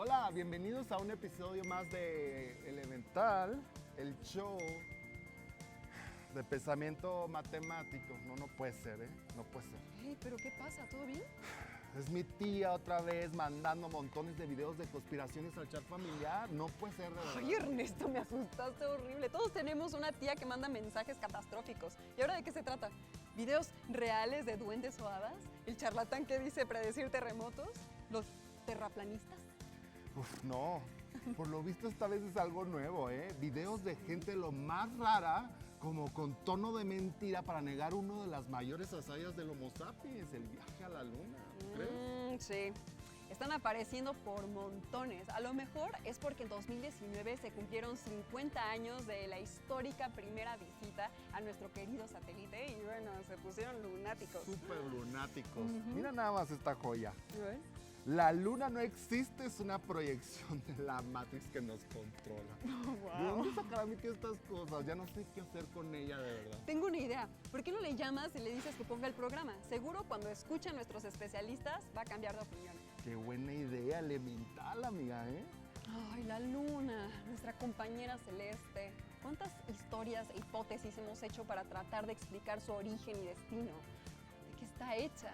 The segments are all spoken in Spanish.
Hola, bienvenidos a un episodio más de Elemental, el show de pensamiento matemático. No puede ser, ¿eh? No puede ser. Hey, ¿pero qué pasa? ¿Todo bien? Es mi tía otra vez mandando montones de videos de conspiraciones al chat familiar. No puede ser, de verdad. Ay, Ernesto, me asustaste horrible. Todos tenemos una tía que manda mensajes catastróficos. ¿Y ahora de qué se trata? ¿Videos reales de duendes o hadas? ¿El charlatán que dice predecir terremotos? ¿Los terraplanistas? Uf, no. Por lo visto esta vez es algo nuevo, ¿eh? Videos de gente lo más rara, como con tono de mentira para negar uno de las mayores hazañas del Homo sapiens, el viaje a la luna, ¿crees? Sí. Están apareciendo por montones. A lo mejor es porque en 2019 se cumplieron 50 años de la histórica primera visita a nuestro querido satélite y bueno, se pusieron lunáticos. Súper lunáticos. Mira nada más esta joya. ¿Ves? La luna no existe, es una proyección de la Matrix que nos controla. ¿De dónde sacará mi tía estas cosas? Ya no sé qué hacer con ella, de verdad. Tengo una idea. ¿Por qué no le llamas y le dices que ponga el programa? Seguro cuando escuchen a nuestros especialistas va a cambiar de opinión. Qué buena idea, elemental, amiga, ¿eh? Ay, la luna, nuestra compañera celeste. ¿Cuántas historias e hipótesis hemos hecho para tratar de explicar su origen y destino? ¿De qué está hecha?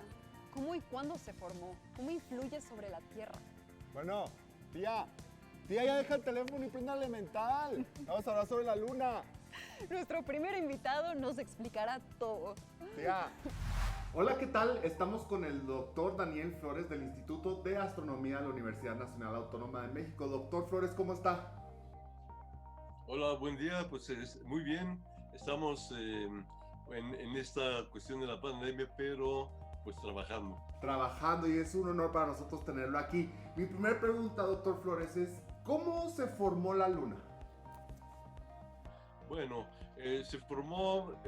¿Cómo y cuándo se formó? ¿Cómo influye sobre la Tierra? Bueno, tía, ya deja el teléfono y prenda elemental. Vamos a hablar sobre la luna. Nuestro primer invitado nos explicará todo. Tía. Hola, ¿qué tal? Estamos con el doctor Daniel Flores del Instituto de Astronomía de la Universidad Nacional Autónoma de México. Doctor Flores, ¿cómo está? Hola, buen día. Pues muy bien. Estamos en esta cuestión de la pandemia, pero pues trabajando. Trabajando, y es un honor para nosotros tenerlo aquí. Mi primera pregunta, doctor Flores, es ¿cómo se formó la luna? Bueno, se formó,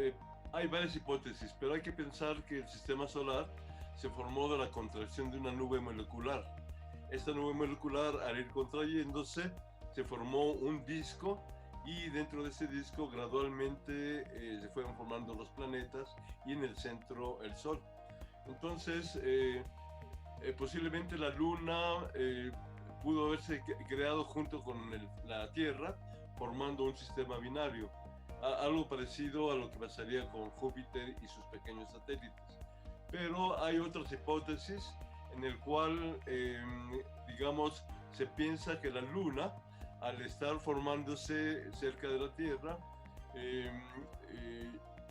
hay varias hipótesis, pero hay que pensar que el sistema solar se formó de la contracción de una nube molecular. Esta nube molecular, al ir contrayéndose, se formó un disco y dentro de ese disco gradualmente se fueron formando los planetas y en el centro el Sol. Entonces, posiblemente la Luna pudo haberse creado junto con la Tierra, formando un sistema binario, algo parecido a lo que pasaría con Júpiter y sus pequeños satélites. Pero hay otras hipótesis en el cual, digamos, se piensa que la Luna, al estar formándose cerca de la Tierra,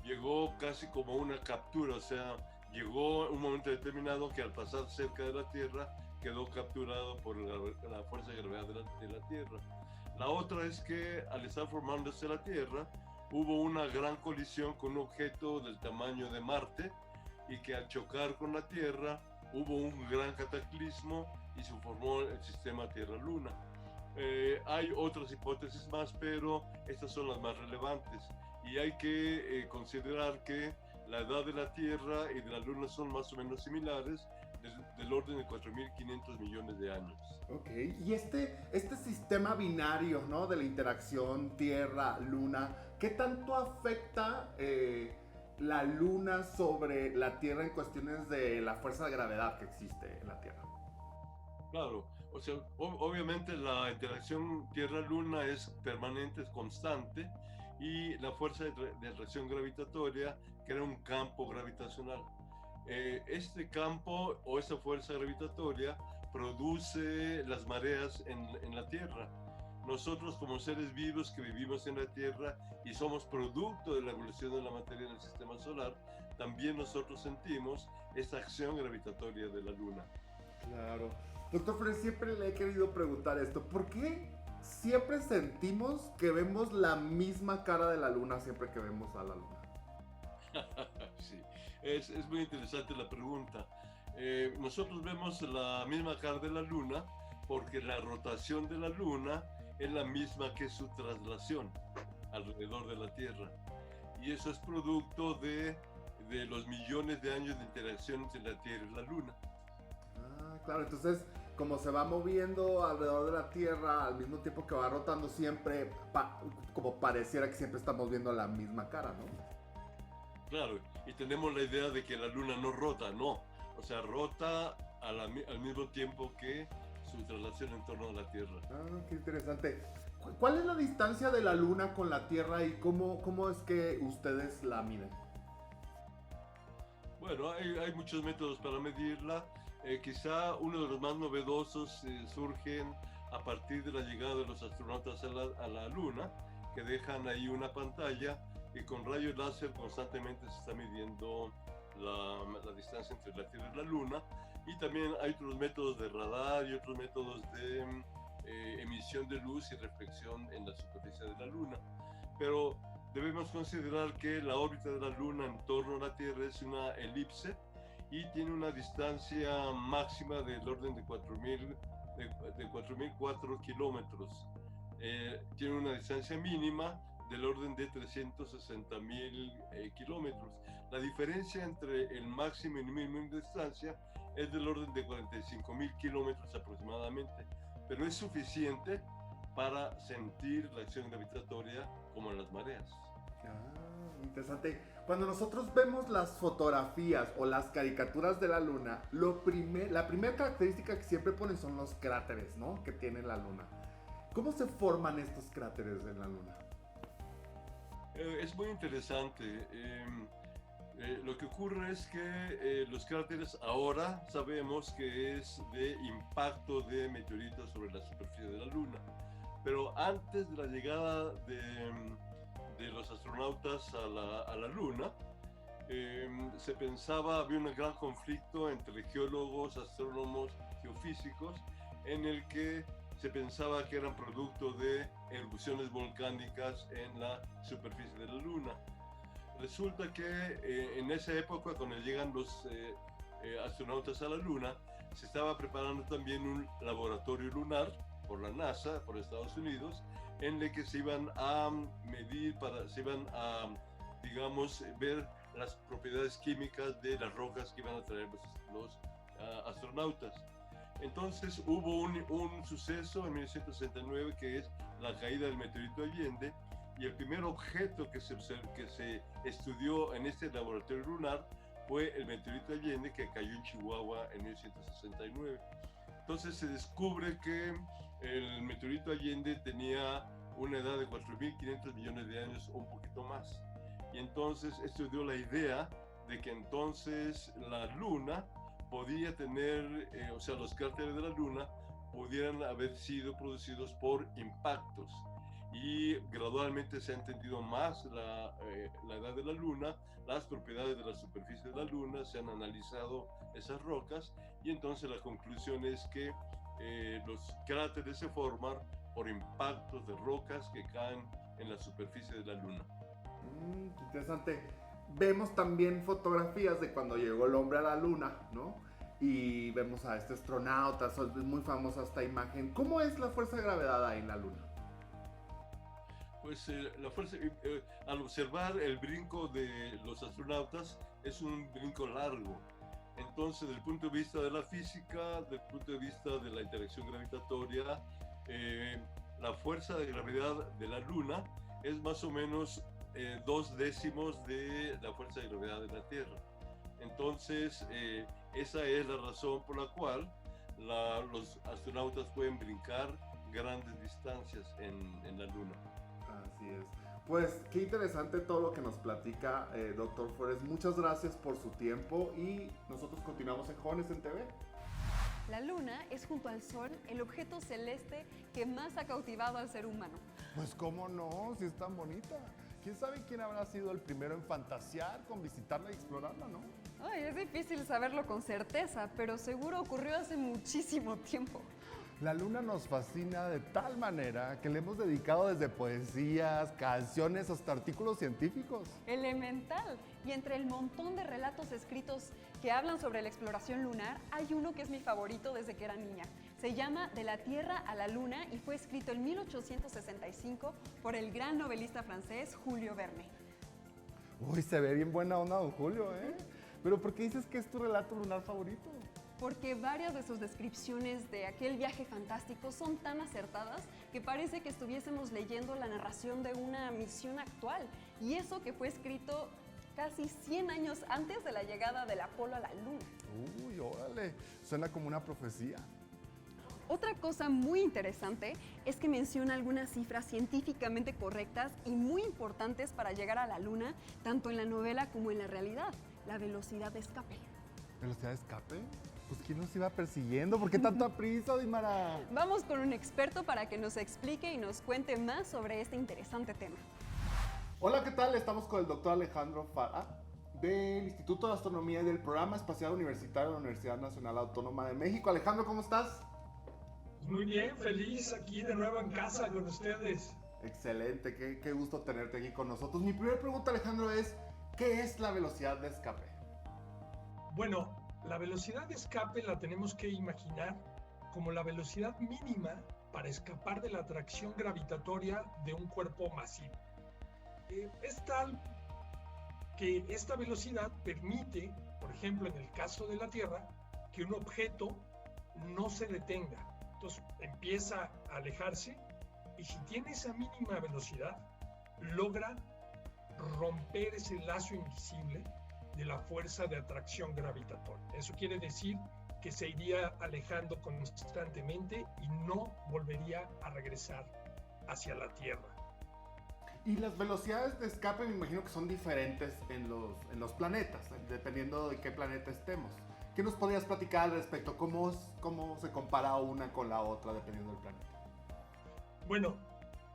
llegó casi como una captura, o sea, llegó un momento determinado que al pasar cerca de la Tierra quedó capturado por la fuerza de gravedad de la Tierra. La otra es que al estar formándose la Tierra hubo una gran colisión con un objeto del tamaño de Marte y que al chocar con la Tierra hubo un gran cataclismo y se formó el sistema Tierra-Luna. Hay otras hipótesis más, pero estas son las más relevantes y hay que considerar que la edad de la Tierra y de la Luna son más o menos similares, del orden de 4.500 millones de años. Ok, y este sistema binario, ¿no? De la interacción Tierra-Luna, ¿qué tanto afecta la Luna sobre la Tierra en cuestiones de la fuerza de gravedad que existe en la Tierra? Claro, o sea, obviamente la interacción Tierra-Luna es permanente, es constante, y la fuerza de atracción gravitatoria crea un campo gravitacional. Este campo o esta fuerza gravitatoria produce las mareas en la Tierra. Nosotros como seres vivos que vivimos en la Tierra y somos producto de la evolución de la materia en el sistema solar, también nosotros sentimos esta acción gravitatoria de la Luna. Claro. Doctor Flores, siempre le he querido preguntar esto. ¿Por qué siempre sentimos que vemos la misma cara de la Luna siempre que vemos a la Luna? Sí, es muy interesante la pregunta. Nosotros vemos la misma cara de la Luna porque la rotación de la Luna es la misma que su traslación alrededor de la Tierra. Y eso es producto de los millones de años de interacción entre la Tierra y la Luna. Ah, claro, entonces como se va moviendo alrededor de la Tierra al mismo tiempo que va rotando siempre, como pareciera que siempre estamos viendo la misma cara, ¿no? Claro, y tenemos la idea de que la Luna no rota, no. O sea, rota al mismo tiempo que su traslación en torno a la Tierra. Ah, qué interesante. ¿Cuál es la distancia de la Luna con la Tierra y cómo es que ustedes la miden? Bueno, hay muchos métodos para medirla. Quizá uno de los más novedosos surgen a partir de la llegada de los astronautas a la Luna, que dejan ahí una pantalla y con rayos láser constantemente se está midiendo la distancia entre la Tierra y la Luna. Y también hay otros métodos de radar y otros métodos de emisión de luz y reflexión en la superficie de la Luna. Pero debemos considerar que la órbita de la Luna en torno a la Tierra es una elipse y tiene una distancia máxima del orden de 4.004 kilómetros. Tiene una distancia mínima del orden de 360.000 kilómetros. La diferencia entre el máximo y el mínimo de distancia es del orden de 45.000 kilómetros aproximadamente, pero es suficiente para sentir la acción gravitatoria como en las mareas. Ah, interesante. Cuando nosotros vemos las fotografías o las caricaturas de la Luna, la primera característica que siempre ponen son los cráteres, ¿no? Que tiene la Luna. ¿Cómo se forman estos cráteres en la Luna? Es muy interesante. Lo que ocurre es que los cráteres ahora sabemos que es de impacto de meteoritos sobre la superficie de la Luna. Pero antes de la llegada de los astronautas a la Luna, se pensaba, había un gran conflicto entre geólogos, astrónomos, geofísicos, en el que se pensaba que eran producto de erupciones volcánicas en la superficie de la Luna. Resulta que en esa época, cuando llegan los astronautas a la Luna, se estaba preparando también un laboratorio lunar por la NASA, por Estados Unidos, en el que se iban a medir, se iban a, digamos, ver las propiedades químicas de las rocas que iban a traer los astronautas. Entonces hubo un suceso en 1969 que es la caída del meteorito Allende, y el primer objeto que se estudió en este laboratorio lunar fue el meteorito Allende, que cayó en Chihuahua en 1969. Entonces se descubre que el meteorito Allende tenía una edad de 4.500 millones de años o un poquito más. Y entonces esto dio la idea de que entonces la Luna podía tener, o sea, los cráteres de la Luna pudieran haber sido producidos por impactos. Y gradualmente se ha entendido más la edad de la Luna, las propiedades de la superficie de la Luna, se han analizado esas rocas y entonces la conclusión es que los cráteres se forman por impactos de rocas que caen en la superficie de la Luna. Qué interesante. Vemos también fotografías de cuando llegó el hombre a la Luna, ¿no? Y vemos a este astronauta, es muy famosa esta imagen. ¿Cómo es la fuerza de gravedad ahí en la Luna? Pues la fuerza, al observar el brinco de los astronautas, es un brinco largo. Entonces, desde el punto de vista de la física, desde el punto de vista de la interacción gravitatoria, la fuerza de gravedad de la Luna es más o menos 2/10 de la fuerza de gravedad de la Tierra. Entonces, esa es la razón por la cual los astronautas pueden brincar grandes distancias en la Luna. Así es. Pues qué interesante todo lo que nos platica, doctor Flores. Muchas gracias por su tiempo y nosotros continuamos en Jóvenes en TV. La Luna es, junto al Sol, el objeto celeste que más ha cautivado al ser humano. Pues cómo no, si es tan bonita. ¿Quién sabe quién habrá sido el primero en fantasear con visitarla y explorarla, no? Ay, es difícil saberlo con certeza, pero seguro ocurrió hace muchísimo tiempo. La Luna nos fascina de tal manera que le hemos dedicado desde poesías, canciones hasta artículos científicos. Elemental. Y entre el montón de relatos escritos que hablan sobre la exploración lunar, hay uno que es mi favorito desde que era niña. Se llama De la Tierra a la Luna y fue escrito en 1865 por el gran novelista francés Julio Verne. Uy, se ve bien buena onda, don Julio, ¿eh? Pero ¿por qué dices que es tu relato lunar favorito? Porque varias de sus descripciones de aquel viaje fantástico son tan acertadas que parece que estuviésemos leyendo la narración de una misión actual. Y eso que fue escrito casi 100 años antes de la llegada del Apolo a la Luna. Uy, órale, suena como una profecía. Otra cosa muy interesante es que menciona algunas cifras científicamente correctas y muy importantes para llegar a la Luna, tanto en la novela como en la realidad: la velocidad de escape. ¿Velocidad de escape? Pues ¿quién nos iba persiguiendo? ¿Por qué tanta prisa, Dimara? Vamos con un experto para que nos explique y nos cuente más sobre este interesante tema. Hola, ¿qué tal? Estamos con el doctor Alejandro Fara del Instituto de Astronomía y del Programa Espacial Universitario de la Universidad Nacional Autónoma de México. Alejandro, ¿cómo estás? Muy bien, feliz aquí de nuevo en casa con ustedes. Excelente, qué gusto tenerte aquí con nosotros. Mi primera pregunta, Alejandro, es ¿qué es la velocidad de escape? Bueno, la velocidad de escape la tenemos que imaginar como la velocidad mínima para escapar de la atracción gravitatoria de un cuerpo masivo. Es tal que esta velocidad permite, por ejemplo, en el caso de la Tierra, que un objeto no se detenga. Entonces empieza a alejarse y si tiene esa mínima velocidad, logra romper ese lazo invisible de la fuerza de atracción gravitatoria. Eso quiere decir que se iría alejando constantemente y no volvería a regresar hacia la Tierra. Y las velocidades de escape me imagino que son diferentes en los planetas, dependiendo de qué planeta estemos. ¿Qué nos podrías platicar al respecto? ¿Cómo se compara una con la otra dependiendo del planeta? Bueno,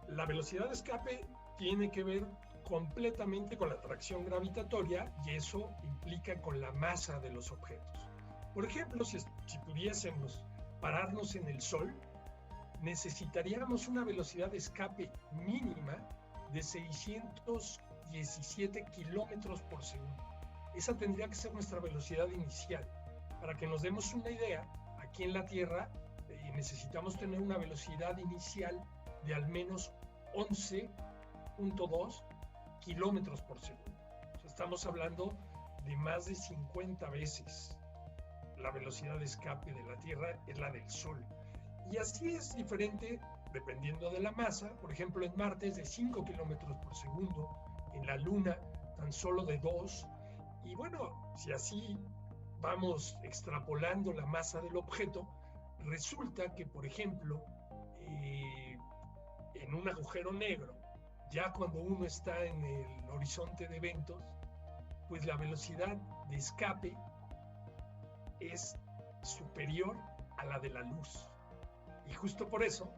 la velocidad de escape tiene que ver completamente con la atracción gravitatoria y eso implica con la masa de los objetos. Por ejemplo, si pudiésemos pararnos en el Sol, necesitaríamos una velocidad de escape mínima de 617 kilómetros por segundo. Esa tendría que ser nuestra velocidad inicial. Para que nos demos una idea, aquí en la Tierra necesitamos tener una velocidad inicial de al menos 11.2 kilómetros por segundo. O sea, estamos hablando de más de 50 veces la velocidad de escape de la Tierra es la del Sol. Y así es diferente dependiendo de la masa. Por ejemplo, en Marte es de 5 kilómetros por segundo, en la Luna tan solo de 2. Y bueno, si así vamos extrapolando la masa del objeto, resulta que, por ejemplo, en un agujero negro, ya cuando uno está en el horizonte de eventos, pues la velocidad de escape es superior a la de la luz. Y justo por eso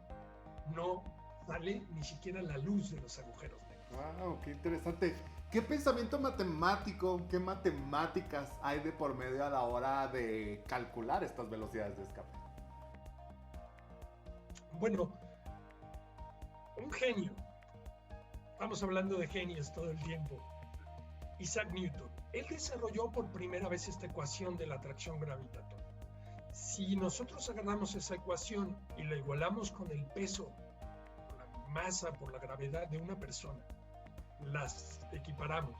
no sale ni siquiera la luz de los agujeros negros. ¡Wow! ¡Qué interesante! ¿Qué pensamiento matemático, qué matemáticas hay de por medio a la hora de calcular estas velocidades de escape? Bueno, un genio, estamos hablando de genios todo el tiempo, Isaac Newton, él desarrolló por primera vez esta ecuación de la atracción gravitatoria. Si nosotros agarramos esa ecuación y la igualamos con el peso, con la masa por la gravedad de una persona, las equiparamos,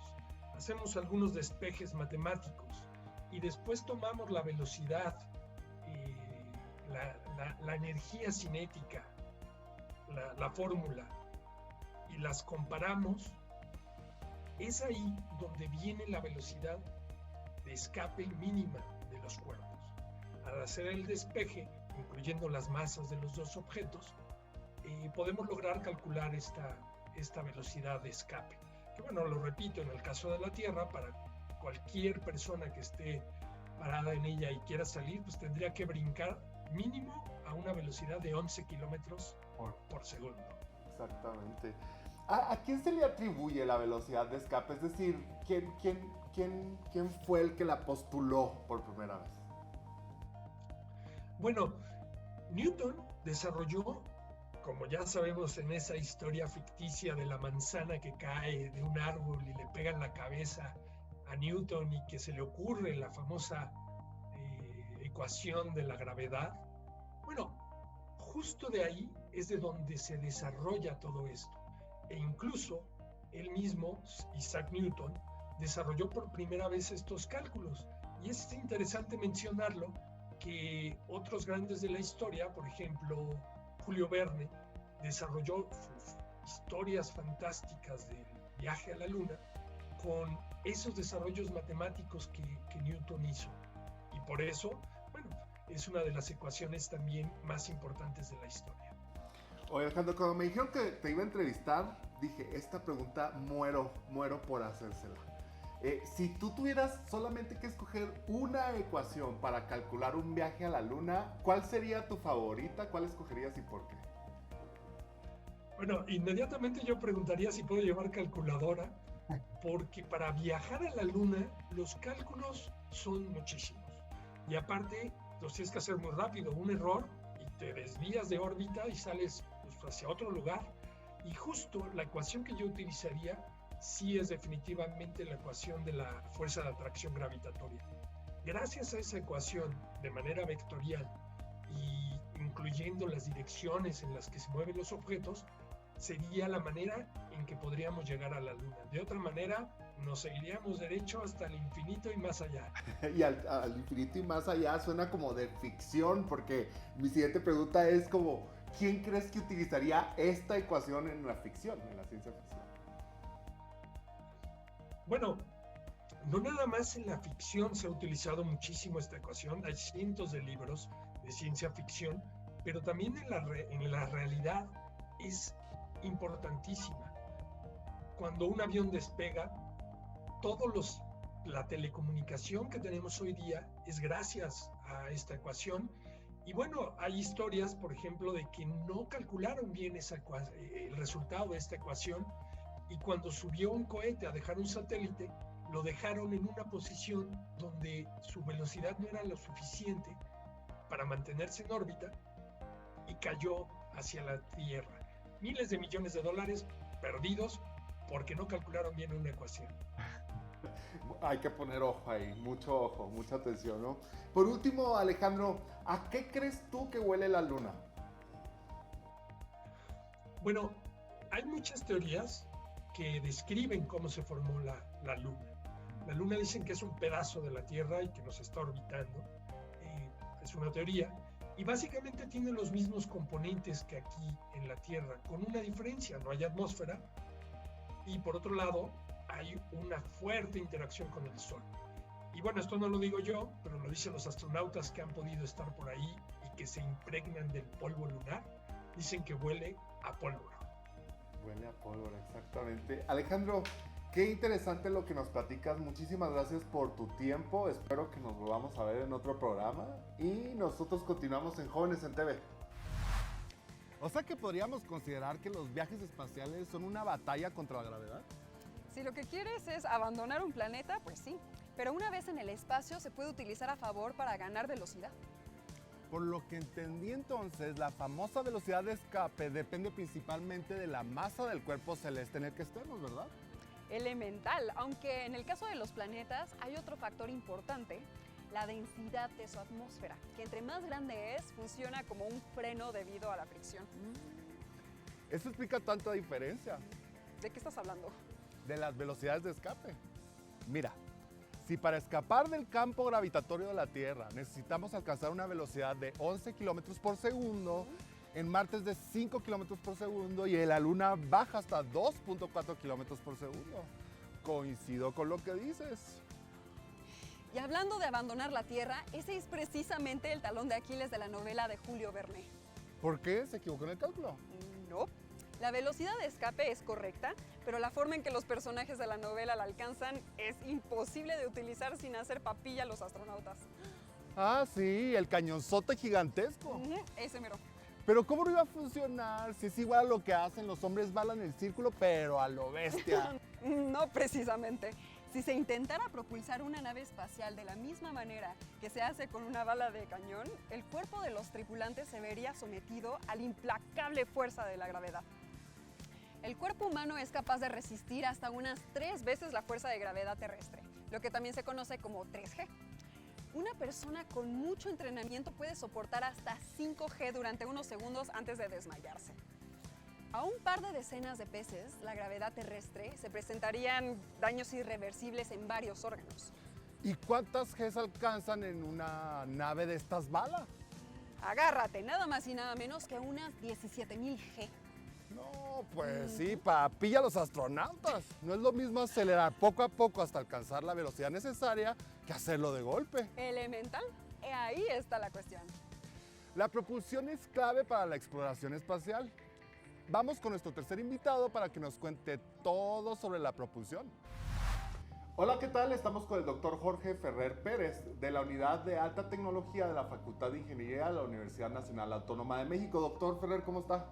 hacemos algunos despejes matemáticos y después tomamos la velocidad, la energía cinética, la fórmula, y las comparamos, es ahí donde viene la velocidad de escape mínima de los cuerpos. Al hacer el despeje, incluyendo las masas de los dos objetos, podemos lograr calcular esta velocidad de escape. Que bueno, lo repito, en el caso de la Tierra, para cualquier persona que esté parada en ella y quiera salir, pues tendría que brincar mínimo a una velocidad de 11 kilómetros por segundo. Exactamente. ¿A quién se le atribuye la velocidad de escape? Es decir, ¿quién fue el que la postuló por primera vez? Bueno, Newton desarrolló, como ya sabemos en esa historia ficticia de la manzana que cae de un árbol y le pega en la cabeza a Newton y que se le ocurre la famosa ecuación de la gravedad. Bueno, justo de ahí es de donde se desarrolla todo esto. E incluso él mismo, Isaac Newton, desarrolló por primera vez estos cálculos. Y es interesante mencionarlo que otros grandes de la historia, por ejemplo, Julio Verne, desarrolló sus historias fantásticas del viaje a la Luna con esos desarrollos matemáticos que Newton hizo. Y por eso, bueno, es una de las ecuaciones también más importantes de la historia. Oye, Alejandro, cuando me dijeron que te iba a entrevistar, dije, esta pregunta muero por hacérsela. Si tú tuvieras solamente que escoger una ecuación para calcular un viaje a la Luna, ¿cuál sería tu favorita? ¿Cuál escogerías y por qué? Bueno, inmediatamente yo preguntaría si puedo llevar calculadora, porque para viajar a la Luna los cálculos son muchísimos. Y aparte, los tienes que hacer muy rápido. Un error y te desvías de órbita y sales pues, hacia otro lugar. Y justo la ecuación que yo utilizaría sí es definitivamente la ecuación de la fuerza de atracción gravitatoria. Gracias a esa ecuación de manera vectorial y incluyendo las direcciones en las que se mueven los objetos, sería la manera en que podríamos llegar a la Luna. De otra manera, nos seguiríamos derecho hasta el infinito y más allá. Y al infinito y más allá suena como de ficción, porque mi siguiente pregunta es como, ¿quién crees que utilizaría esta ecuación en la ficción, en la ciencia ficción? Bueno, no nada más en la ficción se ha utilizado muchísimo esta ecuación, hay cientos de libros de ciencia ficción, pero también en la realidad es importantísima. Cuando un avión despega, la telecomunicación que tenemos hoy día es gracias a esta ecuación. Y bueno, hay historias, por ejemplo, de que no calcularon bien el resultado de esta ecuación, y cuando subió un cohete a dejar un satélite, lo dejaron en una posición donde su velocidad no era lo suficiente para mantenerse en órbita y cayó hacia la Tierra. Miles de millones de dólares perdidos porque no calcularon bien una ecuación. Hay que poner ojo ahí, mucho ojo, mucha atención, ¿no? Por último, Alejandro, ¿a qué crees tú que huele la Luna? Bueno, hay muchas teorías que describen cómo se formó la Luna. La Luna dicen que es un pedazo de la Tierra y que nos está orbitando. Es una teoría. Y básicamente tiene los mismos componentes que aquí en la Tierra, con una diferencia: no hay atmósfera y por otro lado hay una fuerte interacción con el Sol. Y bueno, esto no lo digo yo, pero lo dicen los astronautas que han podido estar por ahí y que se impregnan del polvo lunar. Dicen que huele a pólvora. Huele a pólvora, exactamente. Alejandro, qué interesante lo que nos platicas. Muchísimas gracias por tu tiempo. Espero que nos volvamos a ver en otro programa. Y nosotros continuamos en Jóvenes en TV. O sea que podríamos considerar que los viajes espaciales son una batalla contra la gravedad. Si lo que quieres es abandonar un planeta, pues sí. Pero una vez en el espacio se puede utilizar a favor para ganar velocidad. Por lo que entendí entonces, la famosa velocidad de escape depende principalmente de la masa del cuerpo celeste en el que estemos, ¿verdad? Elemental, aunque en el caso de los planetas hay otro factor importante, la densidad de su atmósfera, que entre más grande es, funciona como un freno debido a la fricción. Eso explica tanta diferencia ¿De qué estás hablando? de las velocidades de escape. Mira, si para escapar del campo gravitatorio de la Tierra necesitamos alcanzar una velocidad de 11 kilómetros por segundo, en Marte es de 5 kilómetros por segundo y en la Luna baja hasta 2.4 kilómetros por segundo. Coincido con lo que dices. Y hablando de abandonar la Tierra, ese es precisamente el talón de Aquiles de la novela de Julio Verne. ¿Por qué? ¿Se equivocó en el cálculo? No. La velocidad de escape es correcta, pero la forma en que los personajes de la novela la alcanzan es imposible de utilizar sin hacer papilla a los astronautas. Ah, sí, el cañonzote gigantesco. Ese mero. Pero ¿cómo no iba a funcionar si es igual a lo que hacen los hombres bala en el círculo, pero a lo bestia? No precisamente. Si se intentara propulsar una nave espacial de la misma manera que se hace con una bala de cañón, el cuerpo de los tripulantes se vería sometido a la implacable fuerza de la gravedad. El cuerpo humano es capaz de resistir hasta unas 3 veces la fuerza de gravedad terrestre, lo que también se conoce como 3G. Una persona con mucho entrenamiento puede soportar hasta 5G durante unos segundos antes de desmayarse. A un par de decenas de veces la gravedad terrestre se presentarían daños irreversibles en varios órganos. ¿Y cuántas Gs alcanzan en una nave de estas balas? Agárrate, nada más y nada menos que unas 17,000 G. No, pues sí, papilla a los astronautas. No es lo mismo acelerar poco a poco hasta alcanzar la velocidad necesaria que hacerlo de golpe. Elemental. Ahí está la cuestión. La propulsión es clave para la exploración espacial. Vamos con nuestro tercer invitado para que nos cuente todo sobre la propulsión. Hola, ¿qué tal? Estamos con el doctor Jorge Ferrer Pérez, de la Unidad de Alta Tecnología de la Facultad de Ingeniería de la Universidad Nacional Autónoma de México. Doctor Ferrer, ¿cómo está?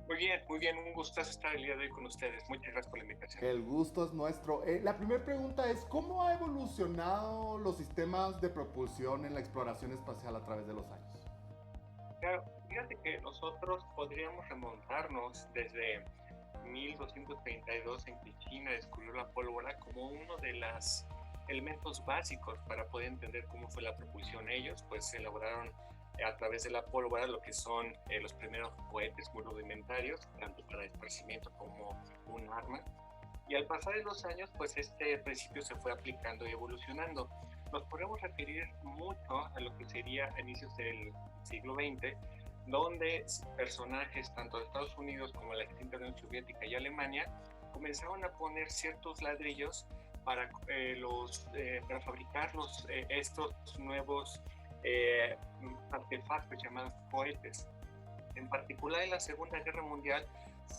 Muy bien, un gustazo estar el día de hoy con ustedes. Muchas gracias por la invitación. El gusto es nuestro. La primera pregunta es, ¿cómo ha evolucionado los sistemas de propulsión en la exploración espacial a través de los años? Claro, fíjate que nosotros podríamos remontarnos desde 1232 en que China descubrió la pólvora como uno de los elementos básicos para poder entender cómo fue la propulsión. Ellos pues elaboraron a través de la pólvora lo que son los primeros cohetes muy rudimentarios, tanto para esparcimiento como un arma. Y al pasar de los años, pues este principio se fue aplicando y evolucionando. Nos podemos referir mucho a lo que sería a inicios del siglo XX, donde personajes tanto de Estados Unidos como de la extinta Unión Soviética y Alemania comenzaron a poner ciertos ladrillos para fabricar estos nuevos artefactos llamados cohetes. En particular en la Segunda Guerra Mundial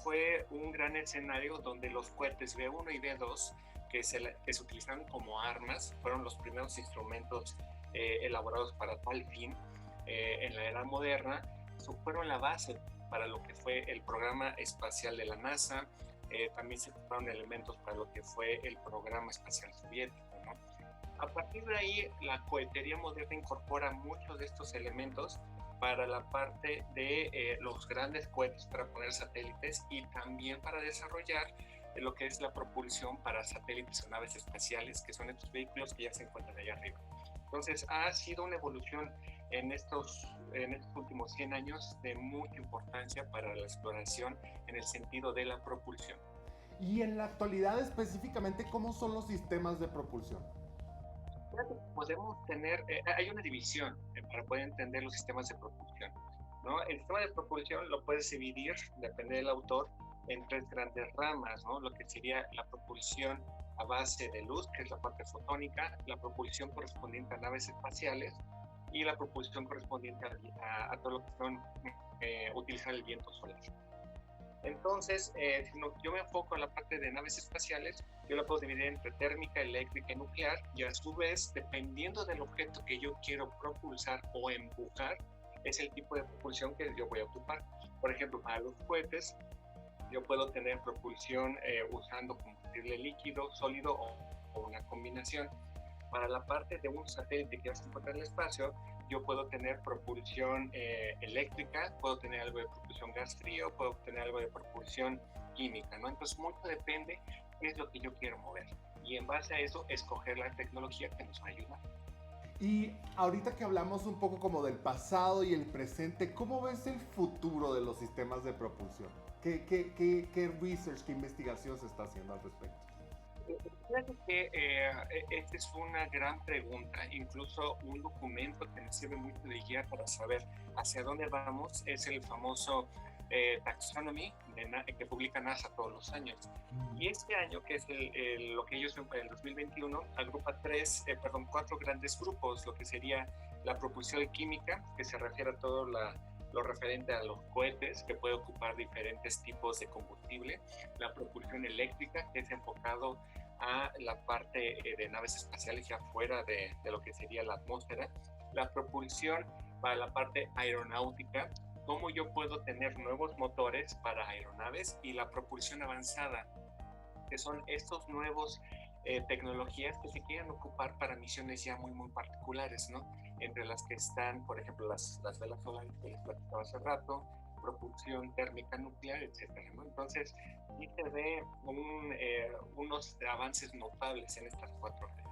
fue un gran escenario donde los cohetes B1 y B2 que se utilizaron como armas fueron los primeros instrumentos elaborados para tal fin en la era moderna. Fueron la base para lo que fue el programa espacial de la NASA. También se ocuparon elementos para lo que fue el programa espacial soviético, ¿no? A partir de ahí, la cohetería moderna incorpora muchos de estos elementos para la parte de los grandes cohetes para poner satélites y también para desarrollar lo que es la propulsión para satélites o naves espaciales, que son estos vehículos que ya se encuentran allá arriba. Entonces, ha sido una evolución en estos últimos 100 años de mucha importancia para la exploración en el sentido de la propulsión. Y en la actualidad específicamente, ¿cómo son los sistemas de propulsión? Podemos tener, hay una división para poder entender los sistemas de propulsión, ¿no? El sistema de propulsión lo puedes dividir, depende del autor, en tres grandes ramas, ¿no? Lo que sería la propulsión a base de luz, que es la parte fotónica, la propulsión correspondiente a naves espaciales y la propulsión correspondiente a todo lo que son utilizar el viento solar. Entonces, yo me enfoco en la parte de naves espaciales, yo la puedo dividir entre térmica, eléctrica y nuclear, y a su vez, dependiendo del objeto que yo quiero propulsar o empujar, es el tipo de propulsión que yo voy a ocupar. Por ejemplo, para los cohetes, yo puedo tener propulsión usando combustible líquido, sólido o una combinación. Para la parte de un satélite que ya se encuentra en el espacio, yo puedo tener propulsión eléctrica, puedo tener algo de propulsión gas frío, puedo tener algo de propulsión química, ¿no? Entonces, mucho depende qué es lo que yo quiero mover. Y en base a eso, escoger la tecnología que nos va a ayudar. Y ahorita que hablamos un poco como del pasado y el presente, ¿cómo ves el futuro de los sistemas de propulsión? ¿Qué research, qué investigación se está haciendo al respecto? Fíjate que esta es una gran pregunta, incluso un documento que nos sirve mucho de guía para saber hacia dónde vamos es el famoso Taxonomy que publica NASA todos los años. Y este año, que es lo que ellos en el 2021, agrupa cuatro grandes grupos, lo que sería la propulsión química, que se refiere a todo lo referente a los cohetes, que puede ocupar diferentes tipos de combustible, la propulsión eléctrica, que es enfocado a la parte de naves espaciales ya fuera de lo que sería la atmósfera, la propulsión para la parte aeronáutica, cómo yo puedo tener nuevos motores para aeronaves, y la propulsión avanzada, que son estos nuevos tecnologías que se quieren ocupar para misiones ya muy particulares, ¿no? Entre las que están, por ejemplo, las velas solares que les platicaba hace rato, propulsión térmica nuclear, etcétera, ¿no? Entonces, sí se ve unos avances notables en estas cuatro redes.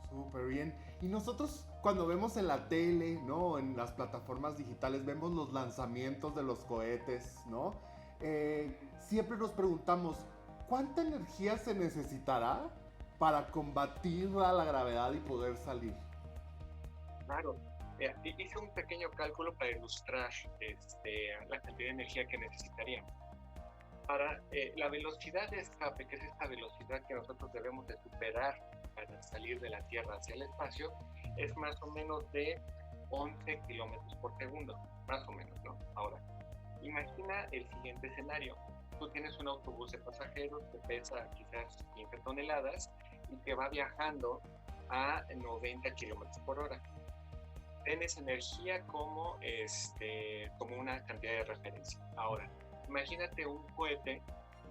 Súper bien. Y nosotros cuando vemos en la tele, ¿no? En las plataformas digitales, vemos los lanzamientos de los cohetes, ¿no? Siempre nos preguntamos, ¿cuánta energía se necesitará para combatir a la gravedad y poder salir? Claro. Hice un pequeño cálculo para ilustrar la cantidad de energía que necesitaríamos. Para la velocidad de escape, que es esta velocidad que nosotros debemos de superar para salir de la Tierra hacia el espacio, es más o menos de 11 kilómetros por segundo, más o menos, ¿no? Ahora, imagina el siguiente escenario. Tú tienes un autobús de pasajeros que pesa quizás 15 toneladas y que va viajando a 90 kilómetros por hora. Tienes energía como una cantidad de referencia. Ahora, imagínate un cohete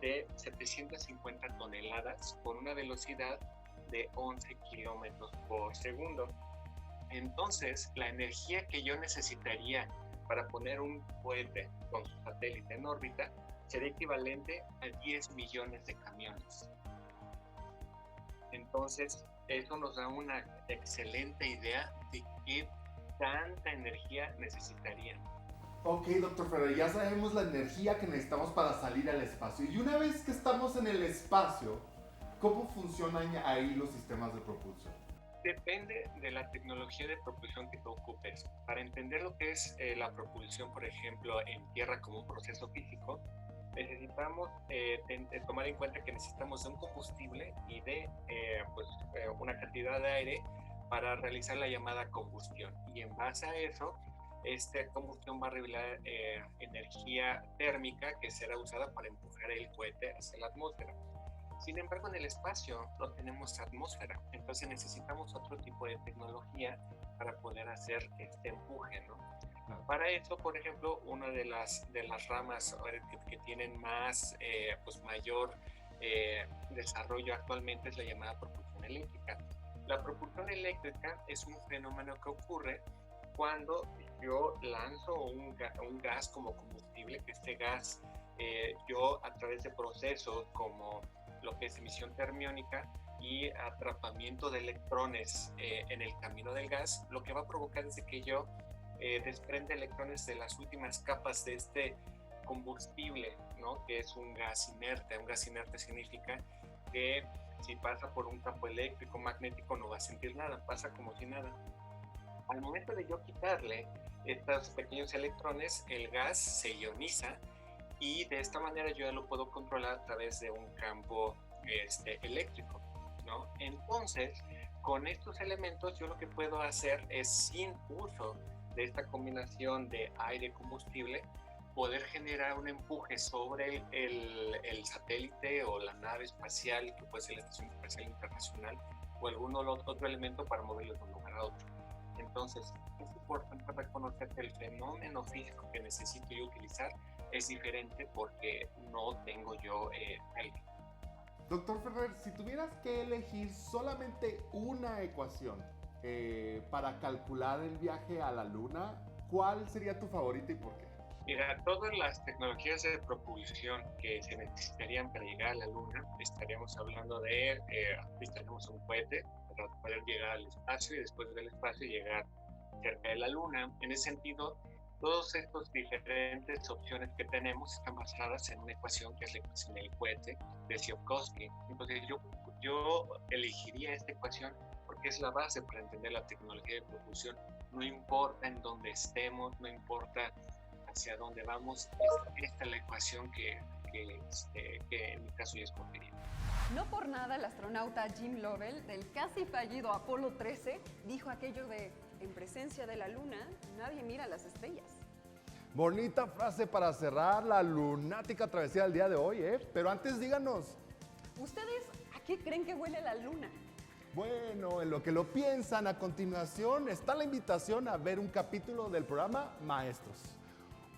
de 750 toneladas con una velocidad de 11 kilómetros por segundo. Entonces, la energía que yo necesitaría para poner un cohete con su satélite en órbita sería equivalente a 10 millones de camiones. Entonces, eso nos da una excelente idea de qué tanta energía necesitaría. Ok, doctor Ferrer, ya sabemos la energía que necesitamos para salir al espacio. Y una vez que estamos en el espacio, ¿cómo funcionan ahí los sistemas de propulsión? Depende de la tecnología de propulsión que tú ocupes. Para entender lo que es la propulsión, por ejemplo, en tierra como un proceso físico, necesitamos tomar en cuenta que necesitamos de un combustible y de una cantidad de aire para realizar la llamada combustión. Y en base a eso, esta combustión va a revelar energía térmica que será usada para empujar el cohete hacia la atmósfera. Sin embargo, en el espacio no tenemos atmósfera, entonces necesitamos otro tipo de tecnología para poder hacer este empuje, ¿no? Claro. Para eso, por ejemplo, una de las ramas que tienen mayor desarrollo actualmente es la llamada propulsión eléctrica. La propulsión eléctrica es un fenómeno que ocurre cuando yo lanzo un gas como combustible, que este gas yo a través de procesos como lo que es emisión termiónica y atrapamiento de electrones en el camino del gas, lo que va a provocar es que yo desprende electrones de las últimas capas de este combustible, ¿no? Que es un gas inerte. Un gas inerte significa que si pasa por un campo eléctrico magnético no va a sentir nada, pasa como si nada. Al momento de yo quitarle estos pequeños electrones, el gas se ioniza y de esta manera yo ya lo puedo controlar a través de un campo eléctrico, ¿no? Entonces, con estos elementos yo lo que puedo hacer es, sin uso de esta combinación de aire y combustible, poder generar un empuje sobre el satélite o la nave espacial, que puede ser la Estación Espacial Internacional, o algún otro elemento para moverlo de un lugar a otro. Entonces, es importante reconocer que el fenómeno físico que necesito yo utilizar es diferente porque no tengo yo aire. Doctor Ferrer, si tuvieras que elegir solamente una ecuación para calcular el viaje a la Luna, ¿cuál sería tu favorita y por qué? Mira, todas las tecnologías de propulsión que se necesitarían para llegar a la Luna, estaríamos hablando de, necesitaríamos un cohete para poder llegar al espacio y después del espacio llegar cerca de la Luna. En ese sentido, todas estas diferentes opciones que tenemos están basadas en una ecuación que es la ecuación del cohete de Tsiolkovsky. Entonces yo elegiría esta ecuación porque es la base para entender la tecnología de propulsión. No importa en dónde estemos, no importa hacia dónde vamos, esta es la ecuación que en mi caso yo escogería. No por nada el astronauta Jim Lovell del casi fallido Apolo 13 dijo aquello de: en presencia de la Luna, nadie mira las estrellas. Bonita frase para cerrar la lunática travesía del día de hoy, ¿eh? Pero antes díganos. ¿Ustedes a qué creen que huele la Luna? Bueno, en lo que lo piensan, a continuación está la invitación a ver un capítulo del programa Maestros.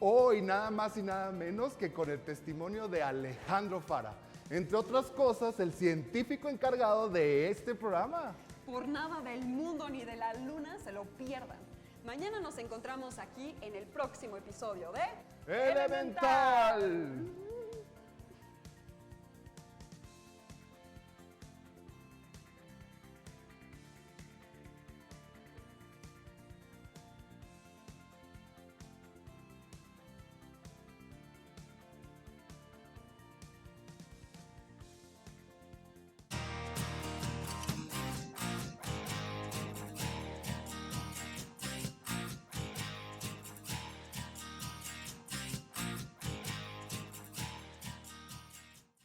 Hoy nada más y nada menos que con el testimonio de Alejandro Fara, entre otras cosas, el científico encargado de este programa. Por nada del mundo ni de la Luna se lo pierdan. Mañana nos encontramos aquí en el próximo episodio de Elemental.